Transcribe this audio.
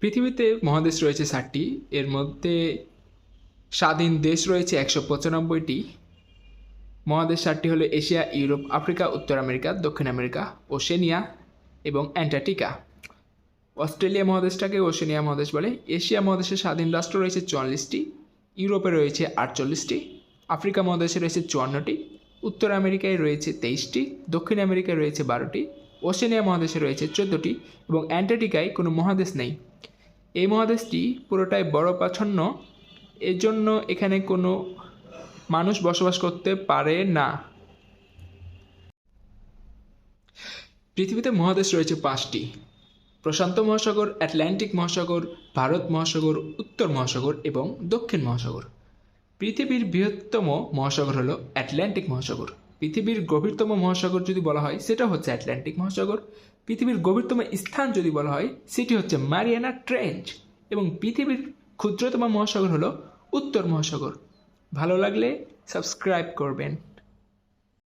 পৃথিবীতে মহাদেশ রয়েছে 7টি। এর মধ্যে স্বাধীন দেশ রয়েছে 195টি। মহাদেশ 7টি হলো এশিয়া, ইউরোপ, আফ্রিকা, উত্তর আমেরিকা, দক্ষিণ আমেরিকা, ওশেনিয়া এবং অ্যান্টার্কটিকা। অস্ট্রেলিয়া মহাদেশটাকে ওশেনিয়া মহাদেশ বলে। এশিয়া মহাদেশে স্বাধীন রাষ্ট্র রয়েছে 44টি, ইউরোপে রয়েছে 48টি, আফ্রিকা মহাদেশে রয়েছে 54টি, উত্তর আমেরিকায় রয়েছে 23টি, দক্ষিণ আমেরিকায় রয়েছে 12টি, ওশেনিয়া মহাদেশে রয়েছে 14টি এবং অ্যান্টার্কটিকায় কোনো মহাদেশ নেই। এই মহাদেশটি পুরোটাই বরফাচ্ছন্ন, এজন্য এখানে কোনো মানুষ বসবাস করতে পারে না। পৃথিবীতে মহাদেশ রয়েছে 5টি: প্রশান্ত মহাসাগর, আটলান্টিক মহাসাগর, ভারত মহাসাগর, উত্তর মহাসাগর এবং দক্ষিণ মহাসাগর। পৃথিবীর বৃহত্তম মহাসাগর হলো আটলান্টিক মহাসাগর। পৃথিবীর গভীরতম মহাসাগর যদি বলা হয় সেটা হচ্ছে আটলান্টিক মহাসাগর। পৃথিবীর গভীরতম স্থান যদি বলা হয় সেটি হচ্ছে মারিয়ানা ট্রেঞ্চ। এবং পৃথিবীর ক্ষুদ্রতম মহাসাগর হলো উত্তর মহাসাগর। ভালো লাগলে সাবস্ক্রাইব করবেন।